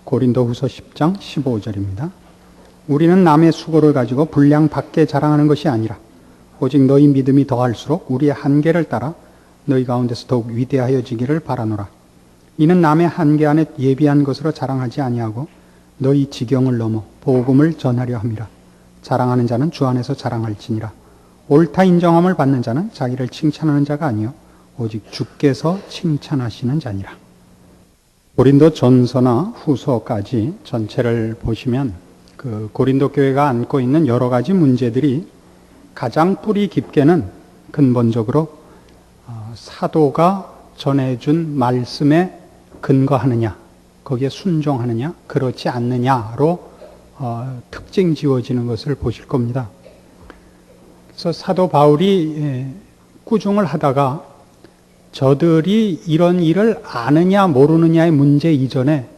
고린도후서 10장 15절입니다. 우리는 남의 수고를 가지고 분량 밖에 자랑하는 것이 아니라 오직 너희 믿음이 더할수록 우리의 한계를 따라 너희 가운데서 더욱 위대하여지기를 바라노라. 이는 남의 한계 안에 예비한 것으로 자랑하지 아니하고 너희 지경을 넘어 복음을 전하려 함이라. 자랑하는 자는 주 안에서 자랑할지니라. 옳다 인정함을 받는 자는 자기를 칭찬하는 자가 아니요 오직 주께서 칭찬하시는 자니라. 고린도 전서나 후서까지 전체를 보시면 그 고린도 교회가 안고 있는 여러 가지 문제들이 가장 뿌리 깊게는 근본적으로 사도가 전해준 말씀에 근거하느냐, 거기에 순종하느냐, 그렇지 않느냐로 특징 지어지는 것을 보실 겁니다. 그래서 사도 바울이 꾸중을 하다가 저들이 이런 일을 아느냐 모르느냐의 문제 이전에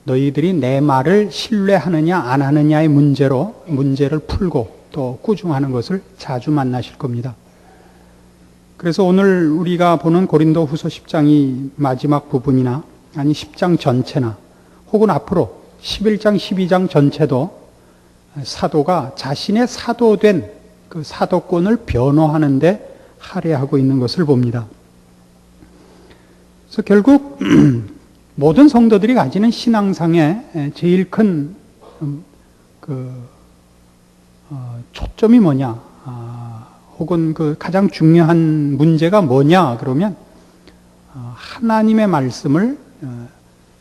너희들이 내 말을 신뢰하느냐 안 하느냐의 문제를 풀고 또 꾸중하는 것을 자주 만나실 겁니다. 그래서 오늘 우리가 보는 고린도후서 10장이 마지막 부분이나 아니 10장 전체나 혹은 앞으로 11장 12장 전체도 사도가 자신의 사도된 그 사도권을 변호하는 데 할애하고 있는 것을 봅니다. 그래서 결국 모든 성도들이 가지는 신앙상의 제일 큰 초점이 뭐냐, 혹은 그 가장 중요한 문제가 뭐냐 그러면 하나님의 말씀을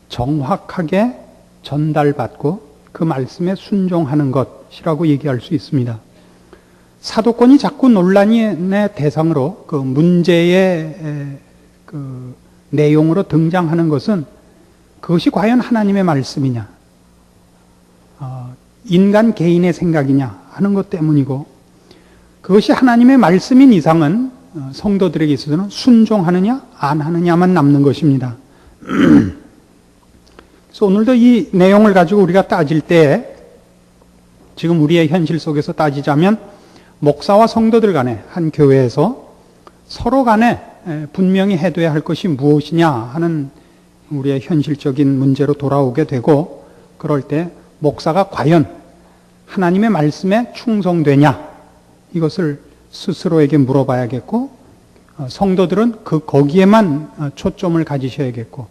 정확하게 전달받고 그 말씀에 순종하는 것이라고 얘기할 수 있습니다. 사도권이 자꾸 논란의 대상으로 그 문제의 그 내용으로 등장하는 것은 그것이 과연 하나님의 말씀이냐, 인간 개인의 생각이냐 하는 것 때문이고, 그것이 하나님의 말씀인 이상은 성도들에게 있어서는 순종하느냐 안 하느냐만 남는 것입니다. 그래서 오늘도 이 내용을 가지고 우리가 따질 때 지금 우리의 현실 속에서 따지자면 목사와 성도들 간에 한 교회에서 서로 간에 분명히 해둬야 할 것이 무엇이냐 하는 우리의 현실적인 문제로 돌아오게 되고, 그럴 때 목사가 과연 하나님의 말씀에 충성되냐 이것을 스스로에게 물어봐야겠고, 성도들은 거기에만 초점을 가지셔야겠고,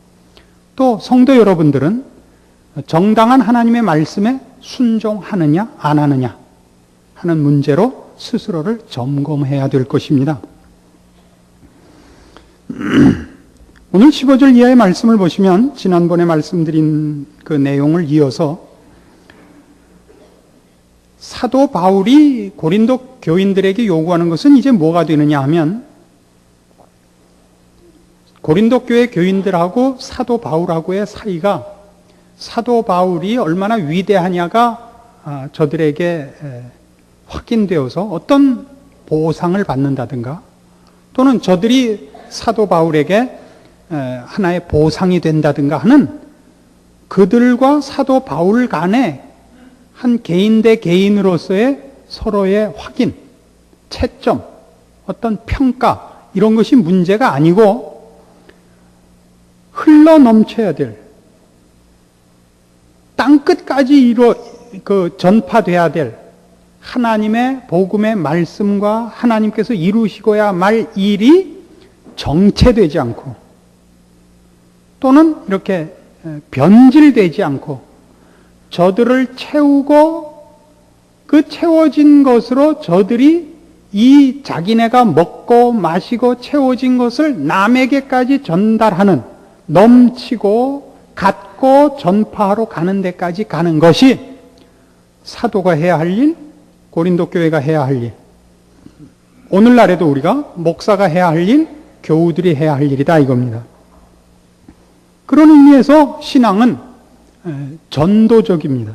또 성도 여러분들은 정당한 하나님의 말씀에 순종하느냐 안 하느냐 하는 문제로 스스로를 점검해야 될 것입니다. 오늘 15절 이하의 말씀을 보시면 지난번에 말씀드린 그 내용을 이어서 사도 바울이 고린도 교인들에게 요구하는 것은 이제 뭐가 되느냐 하면, 고린도 교회 교인들하고 사도 바울하고의 사이가 사도 바울이 얼마나 위대하냐가 저들에게 확인되어서 어떤 보상을 받는다든가, 또는 저들이 사도 바울에게 하나의 보상이 된다든가 하는 그들과 사도 바울 간의 한 개인 대 개인으로서의 서로의 확인, 채점, 어떤 평가 이런 것이 문제가 아니고 흘러 넘쳐야 될, 땅끝까지 전파돼야 될 하나님의 복음의 말씀과 하나님께서 이루시고야 말 일이 정체되지 않고, 또는 이렇게 변질되지 않고 저들을 채우고 그 채워진 것으로 저들이 이 자기네가 먹고 마시고 채워진 것을 남에게까지 전달하는, 넘치고 갖고 전파하러 가는 데까지 가는 것이 사도가 해야 할 일, 고린도 교회가 해야 할 일, 오늘날에도 우리가 목사가 해야 할 일, 교우들이 해야 할 일이다 이겁니다. 그런 의미에서 신앙은 전도적입니다.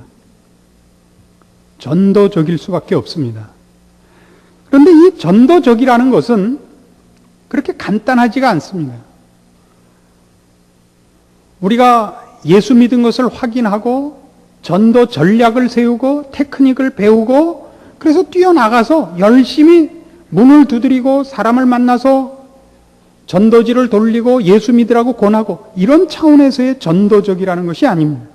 전도적일 수밖에 없습니다. 그런데 이 전도적이라는 것은 그렇게 간단하지가 않습니다. 우리가 예수 믿은 것을 확인하고 전도 전략을 세우고 테크닉을 배우고 그래서 뛰어나가서 열심히 문을 두드리고 사람을 만나서 전도지를 돌리고 예수 믿으라고 권하고 이런 차원에서의 전도적이라는 것이 아닙니다.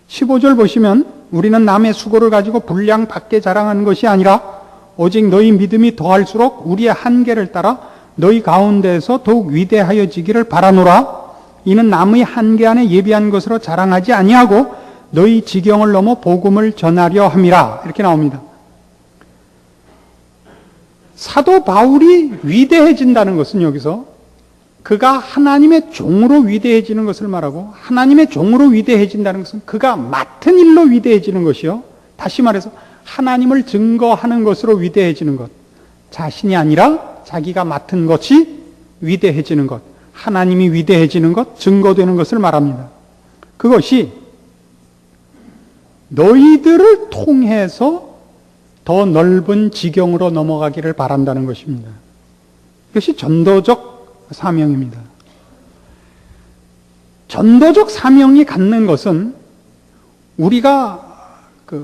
15절 보시면 우리는 남의 수고를 가지고 분량 밖에 자랑하는 것이 아니라 오직 너희 믿음이 더할수록 우리의 한계를 따라 너희 가운데에서 더욱 위대하여지기를 바라노라. 이는 남의 한계 안에 예비한 것으로 자랑하지 아니하고 너희 지경을 넘어 복음을 전하려 함이라. 이렇게 나옵니다. 사도 바울이 위대해진다는 것은 여기서 그가 하나님의 종으로 위대해지는 것을 말하고, 하나님의 종으로 위대해진다는 것은 그가 맡은 일로 위대해지는 것이요, 다시 말해서 하나님을 증거하는 것으로 위대해지는 것, 자신이 아니라 자기가 맡은 것이 위대해지는 것, 하나님이 위대해지는 것, 증거되는 것을 말합니다. 그것이 너희들을 통해서 더 넓은 지경으로 넘어가기를 바란다는 것입니다. 이것이 전도적 사명입니다. 전도적 사명이 갖는 것은 우리가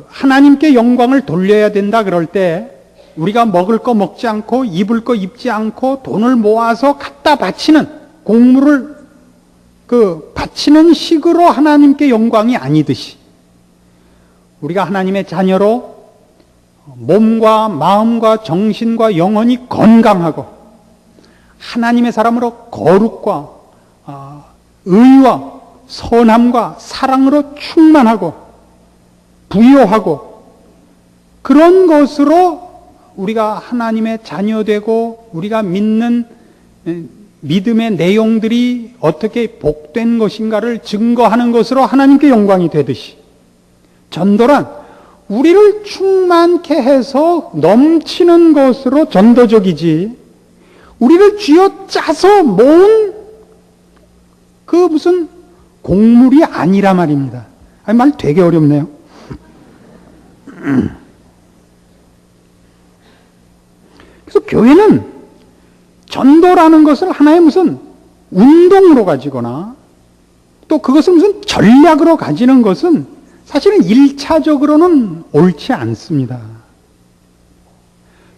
하나님께 영광을 돌려야 된다 그럴 때 우리가 먹을 거 먹지 않고 입을 거 입지 않고 돈을 모아서 갖다 바치는, 공물을 바치는 식으로 하나님께 영광이 아니듯이, 우리가 하나님의 자녀로 몸과 마음과 정신과 영혼이 건강하고 하나님의 사람으로 거룩과 의와 선함과 사랑으로 충만하고 부요하고, 그런 것으로 우리가 하나님의 자녀되고 우리가 믿는 믿음의 내용들이 어떻게 복된 것인가를 증거하는 것으로 하나님께 영광이 되듯이, 전도란 우리를 충만케 해서 넘치는 것으로 전도적이지, 우리를 쥐어짜서 모은 무슨 곡물이 아니라 말입니다. 말 되게 어렵네요. 그래서 교회는 전도라는 것을 하나의 무슨 운동으로 가지거나 또 그것을 무슨 전략으로 가지는 것은 사실은 1차적으로는 옳지 않습니다.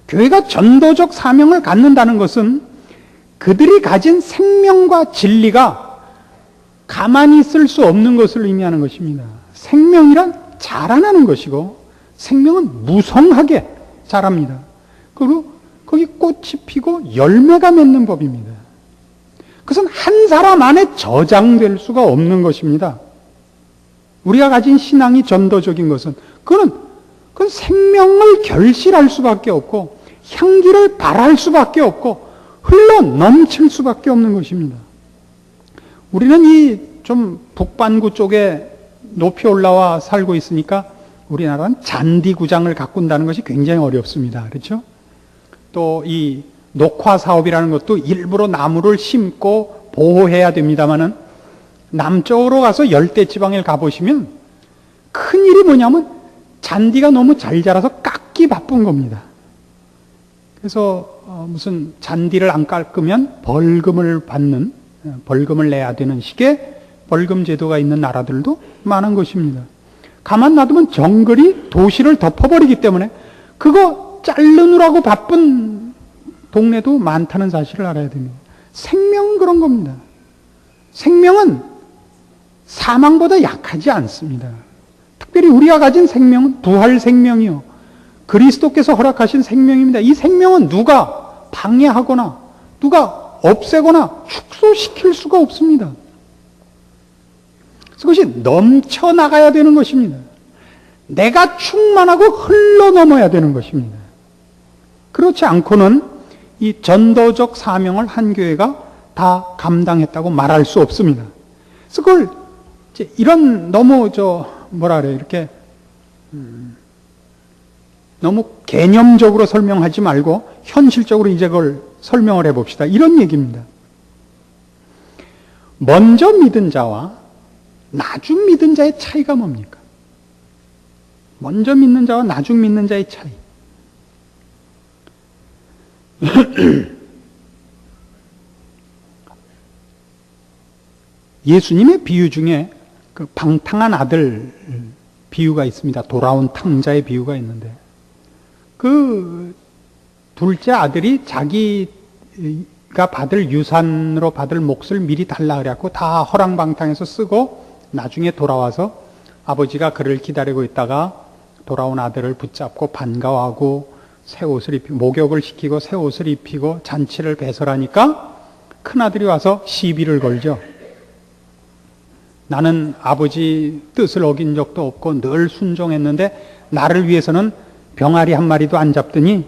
교회가 전도적 사명을 갖는다는 것은 그들이 가진 생명과 진리가 가만히 있을 수 없는 것을 의미하는 것입니다. 생명이란 자라나는 것이고 생명은 무성하게 자랍니다. 그리고 거기 꽃이 피고 열매가 맺는 법입니다. 그것은 한 사람 안에 저장될 수가 없는 것입니다. 우리가 가진 신앙이 전도적인 것은 그건 생명을 결실할 수밖에 없고 향기를 발할 수밖에 없고 흘러 넘칠 수밖에 없는 것입니다. 우리는 이 좀 북반구 쪽에 높이 올라와 살고 있으니까 우리나라는 잔디구장을 가꾼다는 것이 굉장히 어렵습니다. 그렇죠? 또 이 녹화 사업이라는 것도 일부러 나무를 심고 보호해야 됩니다만은 남쪽으로 가서 열대지방에 가보시면 큰일이 뭐냐면 잔디가 너무 잘 자라서 깎기 바쁜 겁니다. 그래서 무슨 잔디를 안 깎으면 벌금을 내야 되는 식의 벌금 제도가 있는 나라들도 많은 것입니다. 가만 놔두면 정글이 도시를 덮어버리기 때문에 그거 자르느라고 바쁜 동네도 많다는 사실을 알아야 됩니다. 생명은 그런 겁니다. 생명은 사망보다 약하지 않습니다. 특별히 우리가 가진 생명은 부활 생명이요, 그리스도께서 허락하신 생명입니다. 이 생명은 누가 방해하거나 누가 없애거나 축소시킬 수가 없습니다. 그것이 넘쳐나가야 되는 것입니다. 내가 충만하고 흘러넘어야 되는 것입니다. 그렇지 않고는 이 전도적 사명을 한 교회가 다 감당했다고 말할 수 없습니다. 그래서 그걸 이런 너무 이렇게 너무 개념적으로 설명하지 말고 현실적으로 이제 그걸 설명을 해봅시다. 이런 얘기입니다. 먼저 믿은 자와 나중 믿은 자의 차이가 뭡니까? 먼저 믿는 자와 나중 믿는 자의 차이. 예수님의 비유 중에 그 방탕한 아들 비유가 있습니다. 돌아온 탕자의 비유가 있는데, 그 둘째 아들이 자기가 받을 유산으로 받을 몫을 미리 달라 그래갖고 다 허랑방탕해서 쓰고 나중에 돌아와서 아버지가 그를 기다리고 있다가 돌아온 아들을 붙잡고 반가워하고 새 옷을 입히고 목욕을 시키고 새 옷을 입히고 잔치를 배설하니까 큰아들이 와서 시비를 걸죠. 나는 아버지 뜻을 어긴 적도 없고 늘 순종했는데 나를 위해서는 병아리 한 마리도 안 잡더니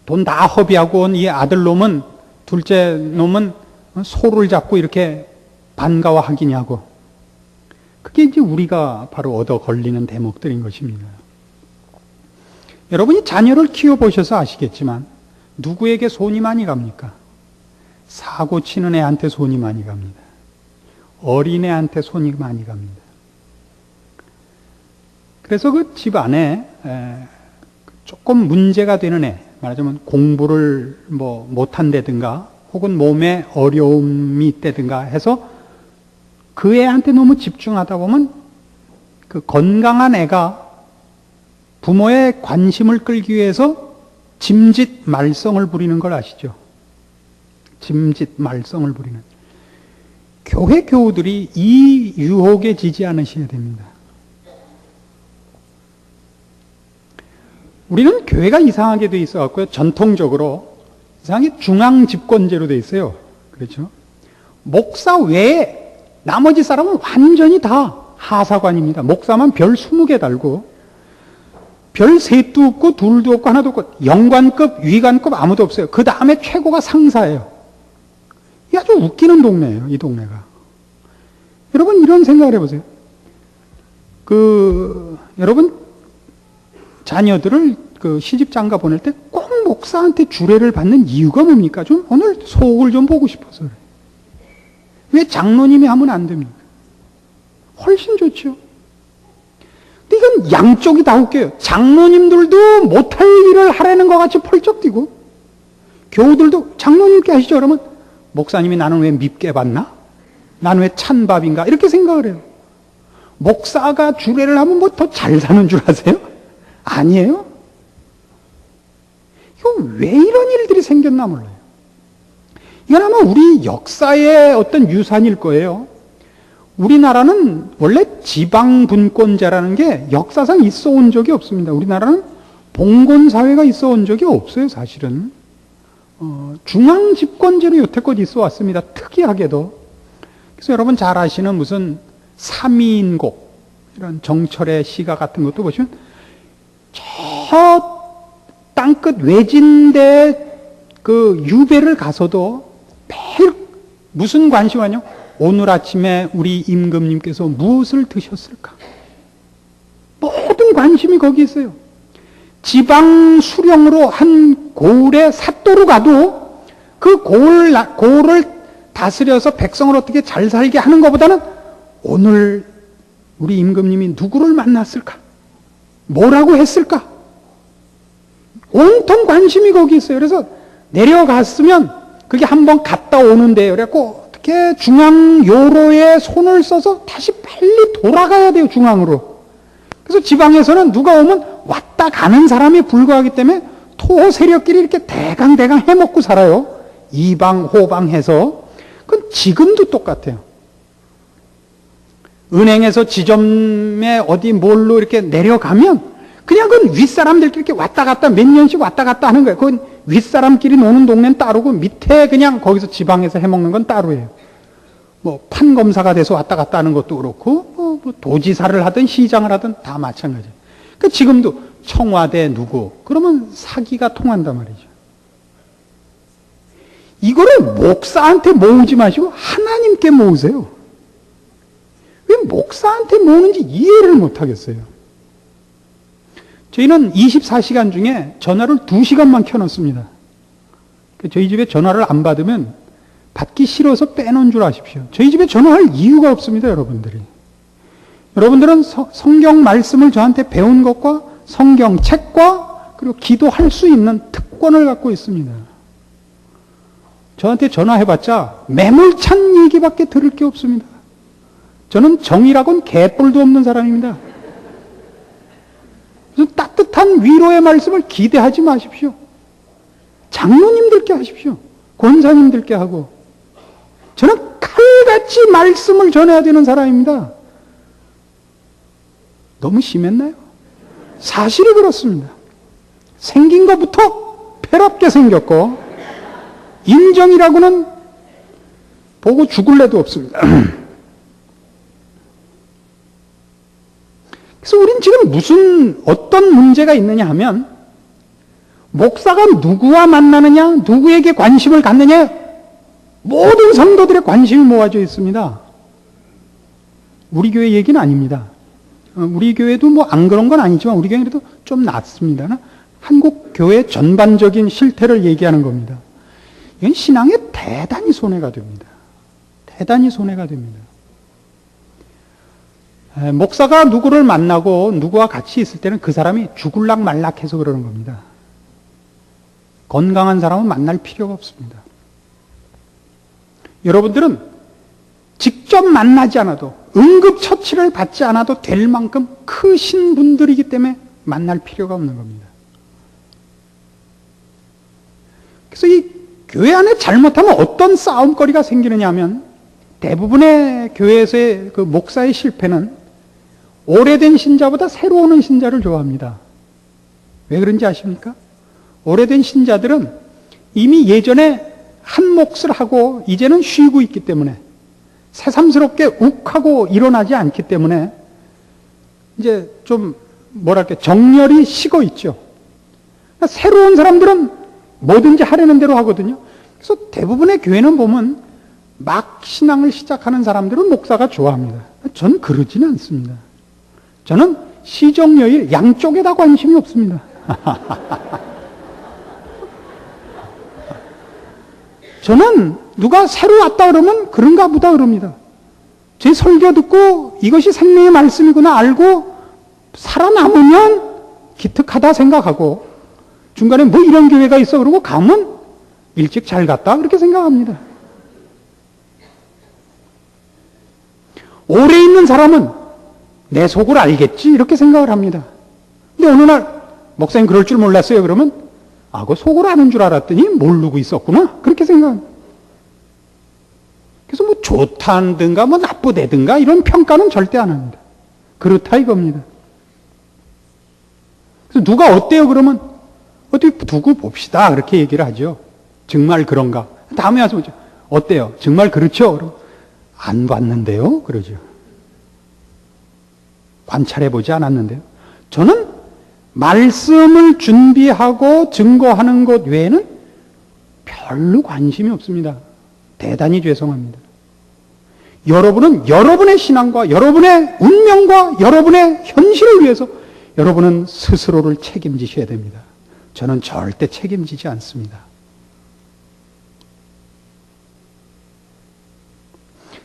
돈 다 허비하고 온 이 아들놈은 둘째 놈은 소를 잡고 이렇게 반가워하기냐고. 그게 이제 우리가 바로 얻어 걸리는 대목들인 것입니다. 여러분이 자녀를 키워보셔서 아시겠지만 누구에게 손이 많이 갑니까? 사고 치는 애한테 손이 많이 갑니다. 어린애한테 손이 많이 갑니다. 그래서 그 집 안에 조금 문제가 되는 애, 말하자면 공부를 못한다든가 혹은 몸에 어려움이 있다든가 해서 그 애한테 너무 집중하다 보면 그 건강한 애가 부모의 관심을 끌기 위해서 짐짓 말썽을 부리는 걸 아시죠? 짐짓 말썽을 부리는. 교회 교우들이 이 유혹에 지지 않으셔야 됩니다. 우리는 교회가 이상하게 돼 있어 갖고요. 전통적으로 이상하게 중앙 집권제로 돼 있어요. 그렇죠? 목사 외에 나머지 사람은 완전히 다 하사관입니다. 목사만 별 20개 달고 별 셋도 없고 둘도 없고 하나도 없고 영관급, 위관급 아무도 없어요. 그 다음에 최고가 상사예요. 이 아주 웃기는 동네예요. 이 동네가. 여러분 이런 생각을 해보세요. 여러분 자녀들을 시집장가 보낼 때 꼭 목사한테 주례를 받는 이유가 뭡니까? 좀 오늘 속을 좀 보고 싶어서 그래요. 왜 장로님이 하면 안 됩니까? 훨씬 좋죠. 근데 이건 양쪽이 다 웃겨요. 장로님들도 못할 일을 하라는 것 같이 펄쩍 뛰고 교우들도 장로님께 하시죠. 그러면 목사님이 나는 왜 밉게 봤나? 나는 왜 찬밥인가? 이렇게 생각을 해요. 목사가 주례를 하면 뭐 더 잘 사는 줄 아세요? 아니에요. 이거 왜 이런 일들이 생겼나 몰라요. 이건 아마 우리 역사의 어떤 유산일 거예요. 우리나라는 원래 지방분권제라는 게 역사상 있어 온 적이 없습니다. 우리나라는 봉건사회가 있어 온 적이 없어요, 사실은. 중앙집권제로 여태껏 있어 왔습니다. 특이하게도. 그래서 여러분 잘 아시는 무슨 삼위인곡, 이런 정철의 시가 같은 것도 보시면 저 땅끝 외진데 그 유배를 가서도 매일 무슨 관심하냐? 오늘 아침에 우리 임금님께서 무엇을 드셨을까? 모든 관심이 거기 있어요. 지방 수령으로 한 고을에 사또로 가도 그 고을을 다스려서 백성을 어떻게 잘 살게 하는 것보다는 오늘 우리 임금님이 누구를 만났을까? 뭐라고 했을까? 온통 관심이 거기 있어요. 그래서 내려갔으면 그게 한번 갔다 오는데요. 그래갖고 어떻게 중앙요로에 손을 써서 다시 빨리 돌아가야 돼요, 중앙으로. 그래서 지방에서는 누가 오면 왔다 가는 사람에 불과하기 때문에 토호 세력끼리 이렇게 대강대강 해먹고 살아요. 이방, 호방 해서. 그건 지금도 똑같아요. 은행에서 지점에 어디 뭘로 이렇게 내려가면 그냥 그건 윗사람들끼리 이렇게 왔다 갔다 몇 년씩 왔다 갔다 하는 거예요. 그건 윗사람끼리 노는 동네는 따로고 밑에 그냥 거기서 지방에서 해먹는 건 따로예요. 뭐 판검사가 돼서 왔다 갔다 하는 것도 그렇고 뭐 도지사를 하든 시장을 하든 다 마찬가지예요. 그러니까 지금도 청와대 누구 그러면 사기가 통한단 말이죠. 이거를 목사한테 모으지 마시고 하나님께 모으세요. 왜 목사한테 모으는지 이해를 못하겠어요. 저희는 24시간 중에 전화를 2시간만 켜놓습니다. 저희 집에 전화를 안 받으면 받기 싫어서 빼놓은 줄 아십시오. 저희 집에 전화할 이유가 없습니다, 여러분들이. 여러분들은 성경 말씀을 저한테 배운 것과 성경책과 그리고 기도할 수 있는 특권을 갖고 있습니다. 저한테 전화해봤자 매몰찬 얘기밖에 들을 게 없습니다. 저는 정의라고는 개뿔도 없는 사람입니다. 그래서 따뜻한 위로의 말씀을 기대하지 마십시오. 장로님들께 하십시오. 권사님들께 하고. 저는 칼같이 말씀을 전해야 되는 사람입니다. 너무 심했나요? 사실이 그렇습니다. 생긴 것부터 패랍게 생겼고 인정이라고는 보고 죽을래도 없습니다. 그래서 우린 지금 어떤 문제가 있느냐 하면 목사가 누구와 만나느냐, 누구에게 관심을 갖느냐, 모든 성도들의 관심이 모아져 있습니다. 우리 교회 얘기는 아닙니다. 우리 교회도 뭐 안 그런 건 아니지만 우리 교회는 그래도 좀 낫습니다. 한국 교회 전반적인 실태를 얘기하는 겁니다. 이건 신앙에 대단히 손해가 됩니다. 대단히 손해가 됩니다. 목사가 누구를 만나고 누구와 같이 있을 때는 그 사람이 죽을락 말락해서 그러는 겁니다. 건강한 사람은 만날 필요가 없습니다. 여러분들은 직접 만나지 않아도 응급처치를 받지 않아도 될 만큼 크신 분들이기 때문에 만날 필요가 없는 겁니다. 그래서 이 교회 안에 잘못하면 어떤 싸움거리가 생기느냐 하면 대부분의 교회에서의 그 목사의 실패는 오래된 신자보다 새로 오는 신자를 좋아합니다. 왜 그런지 아십니까? 오래된 신자들은 이미 예전에 한 몫을 하고 이제는 쉬고 있기 때문에 새삼스럽게 욱하고 일어나지 않기 때문에 이제 좀 뭐랄까 정열이 식어 있죠. 새로운 사람들은 뭐든지 하려는 대로 하거든요. 그래서 대부분의 교회는 보면 막 신앙을 시작하는 사람들은 목사가 좋아합니다. 전 그러지는 않습니다. 저는 시정여일 양쪽에다 관심이 없습니다. 저는 누가 새로 왔다 그러면 그런가 보다 그럽니다. 제 설교 듣고 이것이 생명의 말씀이구나 알고 살아남으면 기특하다 생각하고 중간에 뭐 이런 교회가 있어 그러고 가면 일찍 잘 갔다 그렇게 생각합니다. 오래 있는 사람은 내 속을 알겠지 이렇게 생각을 합니다. 근데 어느 날 목사님 그럴 줄 몰랐어요 그러면 그 속을 아는 줄 알았더니 모르고 있었구나 그렇게 생각합니다. 그래서 뭐 좋다든가 뭐 나쁘다든가 이런 평가는 절대 안 합니다. 그렇다 이겁니다. 그래서 누가 어때요 그러면 어디 두고 봅시다 그렇게 얘기를 하죠. 정말 그런가? 다음에 와서 보죠. 어때요? 정말 그렇죠? 그럼 안 봤는데요? 그러죠. 관찰해보지 않았는데요. 저는 말씀을 준비하고 증거하는 것 외에는 별로 관심이 없습니다. 대단히 죄송합니다. 여러분은 여러분의 신앙과 여러분의 운명과 여러분의 현실을 위해서 여러분은 스스로를 책임지셔야 됩니다. 저는 절대 책임지지 않습니다.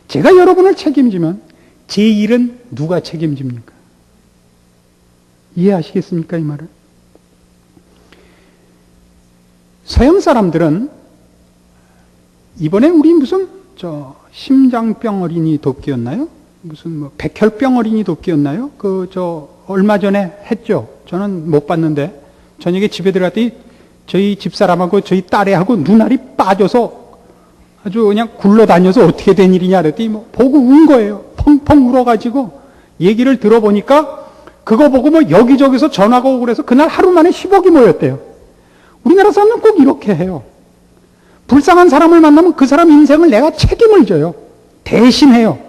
제가 여러분을 책임지면 제 일은 누가 책임집니까? 이해하시겠습니까? 이 말을? 서양 사람들은 이번에 우리 무슨 심장병 어린이 돕기였나요? 무슨 뭐 백혈병 어린이 돕기였나요? 얼마 전에 했죠. 저는 못 봤는데 저녁에 집에 들어갔더니 저희 집사람하고 저희 딸애하고 눈알이 빠져서 아주 그냥 굴러다녀서 어떻게 된 일이냐 그랬더니 뭐 보고 운 거예요. 펑펑 울어가지고 얘기를 들어보니까 그거 보고 뭐 여기저기서 전화가 오고 그래서 그날 하루 만에 10억이 모였대요. 우리나라 사람은 꼭 이렇게 해요. 불쌍한 사람을 만나면 그 사람 인생을 내가 책임을 져요. 대신해요.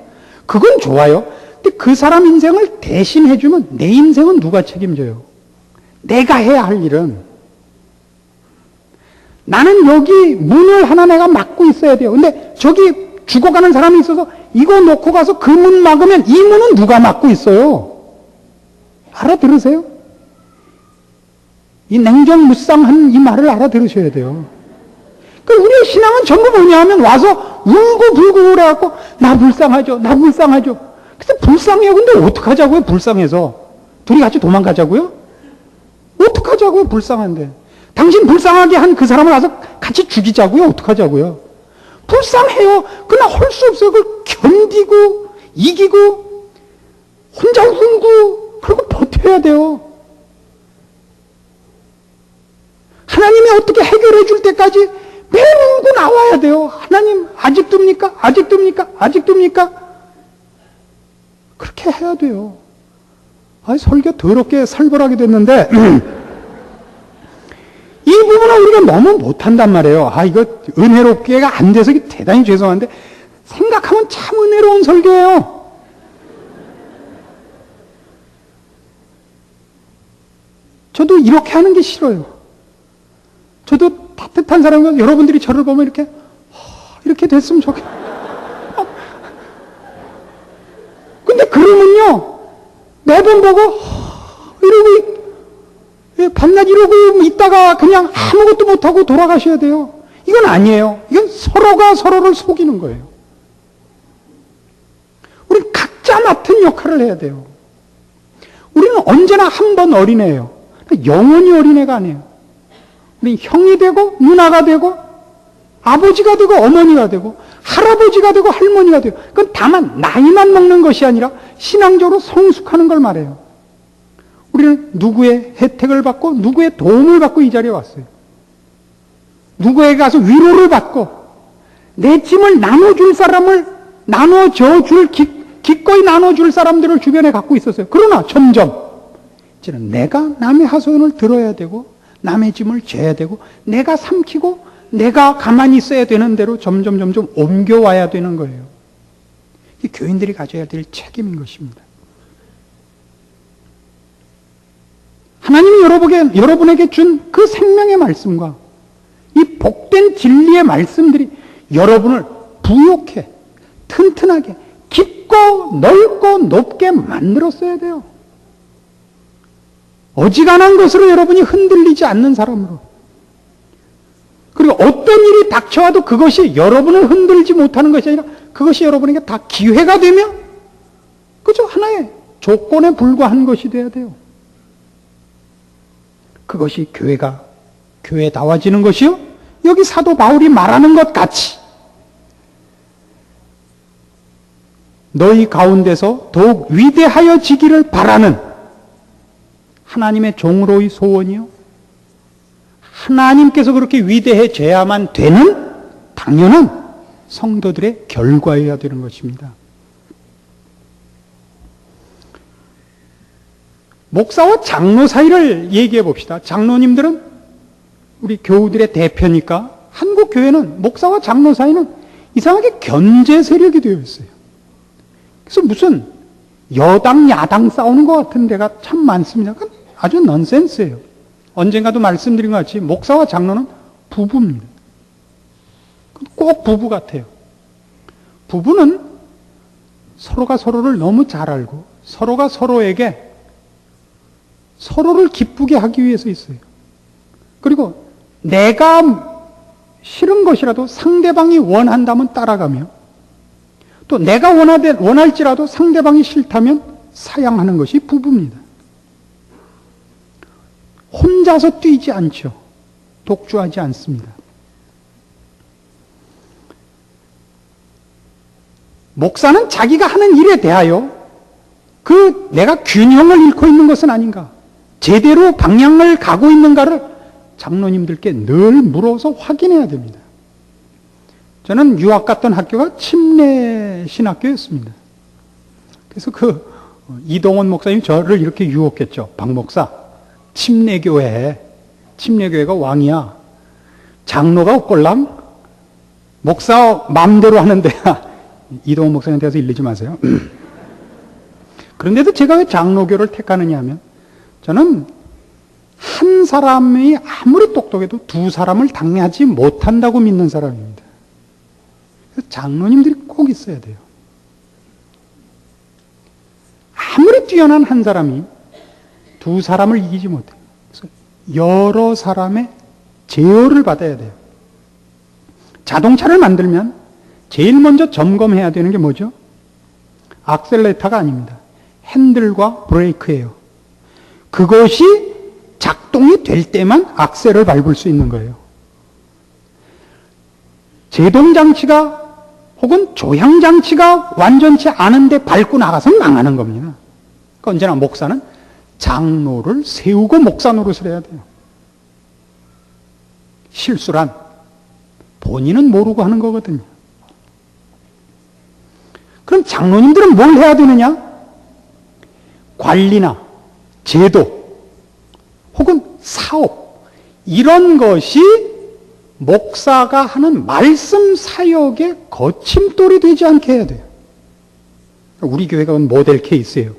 그건 좋아요. 근데 그 사람 인생을 대신해주면 내 인생은 누가 책임져요? 내가 해야 할 일은. 나는 여기 문을 하나 내가 막고 있어야 돼요. 근데 저기 죽어가는 사람이 있어서 이거 놓고 가서 그 문 막으면 이 문은 누가 막고 있어요? 알아들으세요? 이 냉정무쌍한 이 말을 알아들으셔야 돼요. 우리의 신앙은 전부 뭐냐 하면 와서 울고 불고 그래갖고 나 불쌍하죠. 나 불쌍하죠. 그래서 불쌍해요. 근데 어떡하자고요? 불쌍해서. 둘이 같이 도망가자고요? 어떡하자고요? 불쌍한데. 당신 불쌍하게 한 그 사람을 와서 같이 죽이자고요? 어떡하자고요? 불쌍해요. 그러나 할 수 없어요. 그걸 견디고 이기고 혼자 울고 그리고 버텨야 돼요. 하나님이 어떻게 해결해 줄 때까지 매일 울고 나와야 돼요. 하나님 아직도입니까? 아직도입니까? 아직도입니까? 그렇게 해야 돼요. 설교 더럽게 살벌하게 됐는데 이 부분은 우리가 너무 못한단 말이에요. 이거 은혜롭게가 안 돼서 대단히 죄송한데 생각하면 참 은혜로운 설교예요. 저도 이렇게 하는 게 싫어요. 저도 따뜻한 사람과 여러분들이 저를 보면 이렇게 됐으면 좋겠어요. 근데 그러면요, 매번 보고 이러고 밤낮 이러고 있다가 그냥 아무것도 못하고 돌아가셔야 돼요. 이건 아니에요. 이건 서로가 서로를 속이는 거예요. 우리는 각자 맡은 역할을 해야 돼요. 우리는 언제나 한 번 어린애예요. 영원히 어린애가 아니에요. 우리는 형이 되고 누나가 되고 아버지가 되고 어머니가 되고 할아버지가 되고 할머니가 되고, 그건 다만 나이만 먹는 것이 아니라 신앙적으로 성숙하는 걸 말해요. 우리는 누구의 혜택을 받고 누구의 도움을 받고 이 자리에 왔어요. 누구에게 가서 위로를 받고 내 짐을 나눠줄 사람을 기꺼이 나눠줄 사람들을 주변에 갖고 있었어요. 그러나 점점 이제는 내가 남의 하소연을 들어야 되고 남의 짐을 져야 되고 내가 삼키고 내가 가만히 있어야 되는 대로 점점 옮겨와야 되는 거예요. 이 교인들이 가져야 될 책임인 것입니다. 하나님이 여러분에게 준 그 생명의 말씀과 이 복된 진리의 말씀들이 여러분을 부욕해, 튼튼하게, 깊고 넓고 높게 만들었어야 돼요. 어지간한 것으로 여러분이 흔들리지 않는 사람으로. 그리고 어떤 일이 닥쳐와도 그것이 여러분을 흔들지 못하는 것이 아니라 그것이 여러분에게 다 기회가 되며 그저 하나의 조건에 불과한 것이 돼야 돼요. 그것이 교회다워지는 것이요. 여기 사도 바울이 말하는 것 같이 너희 가운데서 더욱 위대하여지기를 바라는 하나님의 종으로의 소원이요. 하나님께서 그렇게 위대해져야만 되는 당연한 성도들의 결과여야 되는 것입니다. 목사와 장로 사이를 얘기해 봅시다. 장로님들은 우리 교우들의 대표니까 한국 교회는 목사와 장로 사이는 이상하게 견제 세력이 되어 있어요. 그래서 무슨 여당 야당 싸우는 것 같은 데가 참 많습니다. 그건 아주 넌센스예요. 언젠가도 말씀드린 것 같이 목사와 장로는 부부입니다. 꼭 부부 같아요. 부부는 서로가 서로를 너무 잘 알고 서로가 서로에게 서로를 기쁘게 하기 위해서 있어요. 그리고 내가 싫은 것이라도 상대방이 원한다면 따라가며 또 내가 원할지라도 상대방이 싫다면 사양하는 것이 부부입니다. 혼자서 뛰지 않죠. 독주하지 않습니다. 목사는 자기가 하는 일에 대하여 내가 균형을 잃고 있는 것은 아닌가, 제대로 방향을 가고 있는가를 장로님들께 늘 물어서 확인해야 됩니다. 저는 유학 갔던 학교가 침례 신학교였습니다. 그래서 이동원 목사님이 저를 이렇게 유혹했죠. 박 목사, 침례교회가 왕이야. 장로가 없걸랑? 목사 마음대로 하는데 이동원 목사님한테 가서 일리지 마세요. 그런데도 제가 왜 장로교를 택하느냐 하면 저는 한 사람이 아무리 똑똑해도 두 사람을 당하지 못한다고 믿는 사람입니다. 그래서 장로님들이 꼭 있어야 돼요. 아무리 뛰어난 한 사람이 두 사람을 이기지 못해요. 그래서 여러 사람의 제어를 받아야 돼요. 자동차를 만들면 제일 먼저 점검해야 되는 게 뭐죠? 악셀레터가 아닙니다. 핸들과 브레이크예요. 그것이 작동이 될 때만 악셀을 밟을 수 있는 거예요. 제동장치가 혹은 조향장치가 완전치 않은데 밟고 나가서는 망하는 겁니다. 그러니까 언제나 목사는 장로를 세우고 목사 노릇을 해야 돼요. 실수란 본인은 모르고 하는 거거든요. 그럼 장로님들은 뭘 해야 되느냐? 관리나 제도, 혹은 사업, 이런 것이 목사가 하는 말씀 사역의 거침돌이 되지 않게 해야 돼요. 우리 교회가 모델 케이스예요.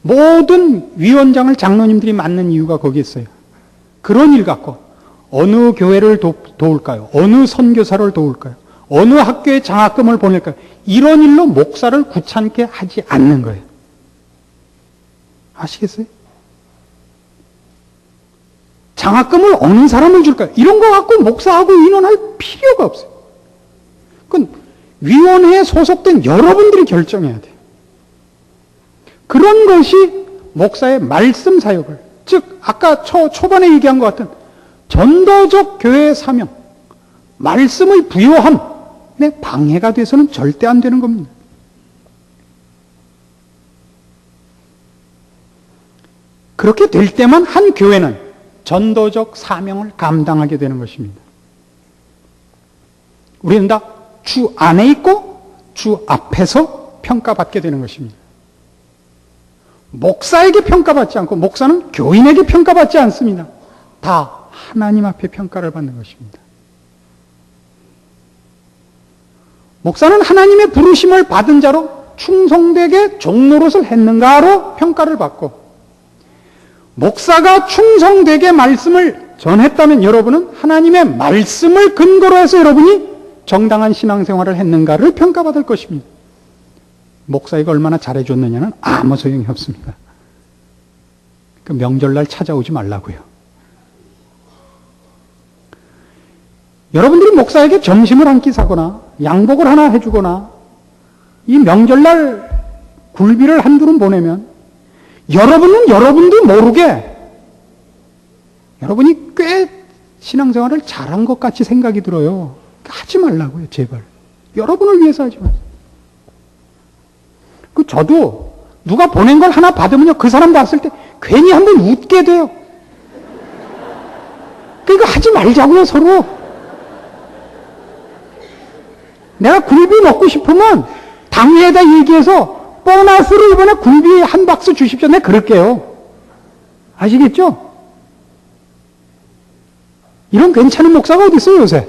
모든 위원장을 장로님들이 맡는 이유가 거기 있어요. 그런 일 갖고 어느 교회를 도울까요? 어느 선교사를 도울까요? 어느 학교에 장학금을 보낼까요? 이런 일로 목사를 귀찮게 하지 않는 거예요. 아시겠어요? 장학금을 어느 사람을 줄까요? 이런 거 갖고 목사하고 인원할 필요가 없어요. 그건 위원회에 소속된 여러분들이 결정해야 돼요. 그런 것이 목사의 말씀 사역을, 즉 아까 초반에 얘기한 것 같은 전도적 교회의 사명, 말씀의 부요함에 방해가 돼서는 절대 안 되는 겁니다. 그렇게 될 때만 한 교회는 전도적 사명을 감당하게 되는 것입니다. 우리는 다 주 안에 있고 주 앞에서 평가받게 되는 것입니다. 목사에게 평가받지 않고 목사는 교인에게 평가받지 않습니다. 다 하나님 앞에 평가를 받는 것입니다. 목사는 하나님의 부르심을 받은 자로 충성되게 종노릇을 했는가로 평가를 받고, 목사가 충성되게 말씀을 전했다면 여러분은 하나님의 말씀을 근거로 해서 여러분이 정당한 신앙생활을 했는가를 평가받을 것입니다. 목사에게 얼마나 잘해줬느냐는 아무 소용이 없습니다. 그 명절날 찾아오지 말라고요. 여러분들이 목사에게 점심을 한 끼 사거나 양복을 하나 해주거나 이 명절날 굴비를 한두 름 보내면 여러분은 여러분도 모르게 여러분이 꽤 신앙생활을 잘한 것 같이 생각이 들어요. 하지 말라고요, 제발. 여러분을 위해서 하지 마세요. 저도 누가 보낸 걸 하나 받으면요, 그 사람 봤을 때 괜히 한번 웃게 돼요. 그러니까 하지 말자고요, 서로. 내가 굴비 먹고 싶으면 당회에다 얘기해서 보너스로 이번에 굴비 한 박스 주십시오. 내가 그럴게요. 아시겠죠? 이런 괜찮은 목사가 어디 있어요, 요새?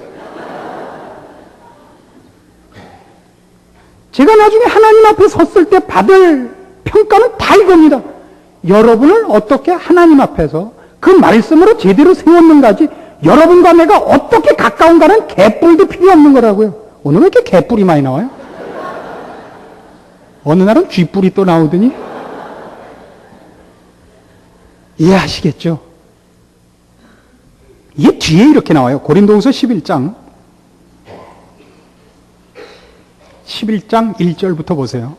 제가 나중에 하나님 앞에 섰을 때 받을 평가는 다 이겁니다. 여러분을 어떻게 하나님 앞에서 그 말씀으로 제대로 세웠는가지, 여러분과 내가 어떻게 가까운가는 개뿔도 필요 없는 거라고요. 오늘 왜 이렇게 개뿔이 많이 나와요? 어느 날은 쥐뿔이 또 나오더니. 이해하시겠죠? 이게 뒤에 이렇게 나와요. 고린도후서 11장 1절부터 보세요.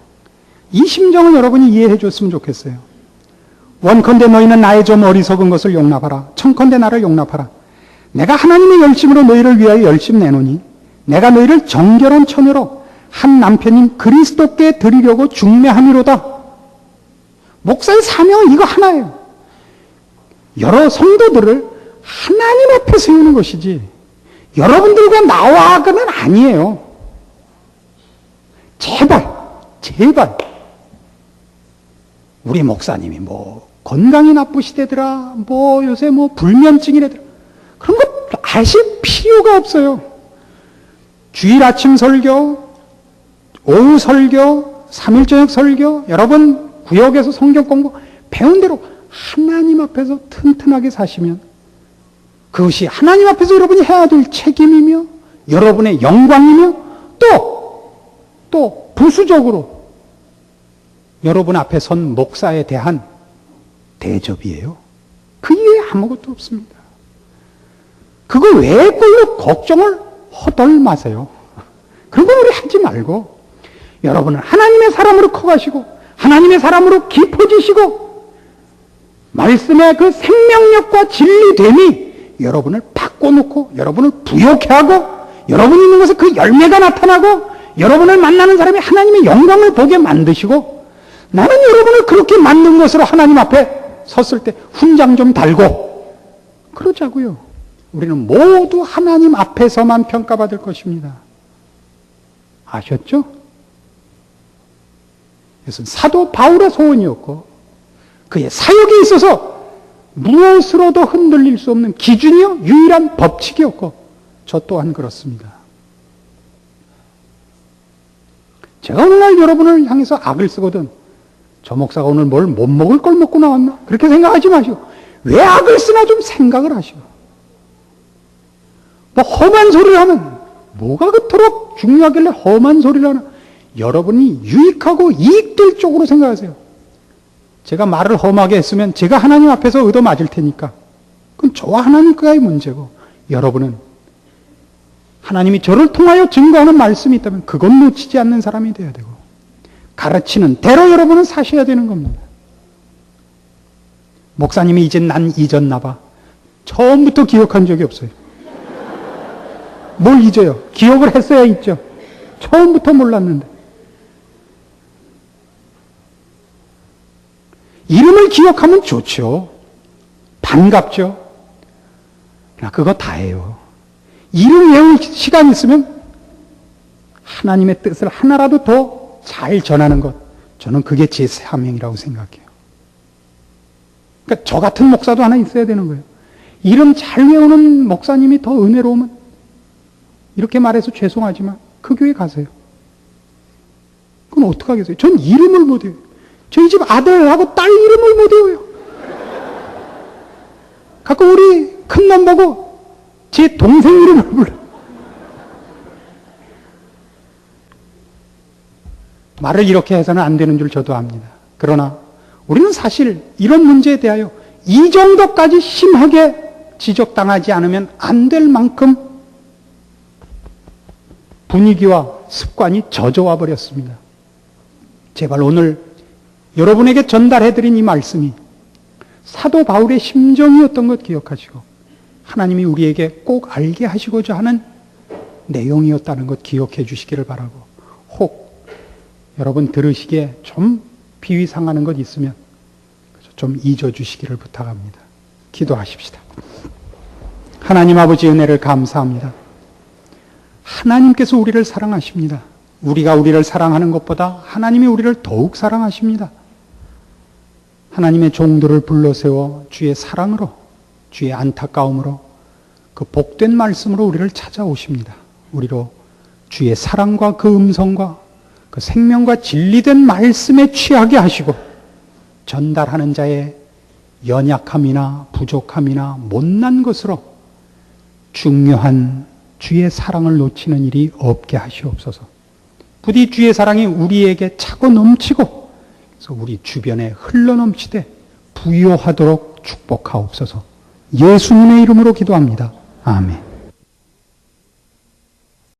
이 심정을 여러분이 이해해 줬으면 좋겠어요. 원컨대 너희는 나의 좀 어리석은 것을 용납하라. 청컨대 나를 용납하라. 내가 하나님의 열심으로 너희를 위하여 열심 내노니 내가 너희를 정결한 처녀로 한 남편인 그리스도께 드리려고 중매함이로다. 목사의 사명은 이거 하나예요. 여러 성도들을 하나님 앞에 세우는 것이지 여러분들과 나와가는 아니에요. 제발 우리 목사님이 건강이 나쁘시대더라, 요새 불면증이래더라, 그런 거 아실 필요가 없어요. 주일 아침 설교, 오후 설교, 3일 저녁 설교, 여러분 구역에서 성경 공부 배운 대로 하나님 앞에서 튼튼하게 사시면 그것이 하나님 앞에서 여러분이 해야 될 책임이며 여러분의 영광이며 또 부수적으로 여러분 앞에 선 목사에 대한 대접이에요. 그 이외에 아무것도 없습니다. 그거 외의 걸로 걱정을 허덜 마세요. 그런 거 우리 하지 말고 여러분은 하나님의 사람으로 커가시고 하나님의 사람으로 깊어지시고 말씀의 그 생명력과 진리됨이 여러분을 바꿔놓고 여러분을 부욕해 하고 여러분이 있는 곳에 그 열매가 나타나고 여러분을 만나는 사람이 하나님의 영광을 보게 만드시고 나는 여러분을 그렇게 만든 것으로 하나님 앞에 섰을 때 훈장 좀 달고 그러자고요. 우리는 모두 하나님 앞에서만 평가받을 것입니다. 아셨죠? 그래서 사도 바울의 소원이었고 그의 사역에 있어서 무엇으로도 흔들릴 수 없는 기준이요, 유일한 법칙이었고, 저 또한 그렇습니다. 제가 오늘날 여러분을 향해서 악을 쓰거든, 저 목사가 오늘 뭘 못 먹을 걸 먹고 나왔나? 그렇게 생각하지 마시고, 왜 악을 쓰나 좀 생각을 하시고, 뭐 험한 소리를 하면 뭐가 그토록 중요하길래 험한 소리를 하나? 여러분이 유익하고 이익될 쪽으로 생각하세요. 제가 말을 험하게 했으면 제가 하나님 앞에서 얻어맞을 테니까 그건 저와 하나님과의 문제고, 여러분은 하나님이 저를 통하여 증거하는 말씀이 있다면 그건 놓치지 않는 사람이 되어야 되고, 가르치는 대로 여러분은 사셔야 되는 겁니다. 목사님이 이제 난 잊었나 봐. 처음부터 기억한 적이 없어요. 뭘 잊어요? 기억을 했어야 잊죠. 처음부터 몰랐는데. 이름을 기억하면 좋죠. 반갑죠. 그러나 그거 다예요. 이름 외울 시간 있으면 하나님의 뜻을 하나라도 더 잘 전하는 것, 저는 그게 제 사명이라고 생각해요. 그러니까 저 같은 목사도 하나 있어야 되는 거예요. 이름 잘 외우는 목사님이 더 은혜로우면, 이렇게 말해서 죄송하지만 그 교회 가세요. 그건 어떡하겠어요? 전 이름을 못 외워요. 저희 집 아들하고 딸 이름을 못 외워요. 가끔 우리 큰놈 보고 제 동생 이름을 불러요. 말을 이렇게 해서는 안 되는 줄 저도 압니다. 그러나 우리는 사실 이런 문제에 대하여 이 정도까지 심하게 지적당하지 않으면 안 될 만큼 분위기와 습관이 젖어와 버렸습니다. 제발 오늘 여러분에게 전달해드린 이 말씀이 사도 바울의 심정이었던 것 기억하시고, 하나님이 우리에게 꼭 알게 하시고자 하는 내용이었다는 것 기억해 주시기를 바라고, 혹 여러분 들으시기에 좀 비위 상하는 것 있으면 좀 잊어주시기를 부탁합니다. 기도하십시다. 하나님 아버지, 은혜를 감사합니다. 하나님께서 우리를 사랑하십니다. 우리가 우리를 사랑하는 것보다 하나님이 우리를 더욱 사랑하십니다. 하나님의 종들을 불러세워 주의 사랑으로, 주의 안타까움으로, 그 복된 말씀으로 우리를 찾아오십니다. 우리로 주의 사랑과 그 음성과 그 생명과 진리된 말씀에 취하게 하시고, 전달하는 자의 연약함이나 부족함이나 못난 것으로 중요한 주의 사랑을 놓치는 일이 없게 하시옵소서. 부디 주의 사랑이 우리에게 차고 넘치고, 그래서 우리 주변에 흘러넘치되 부요하도록 축복하옵소서. 예수님의 이름으로 기도합니다. 아멘.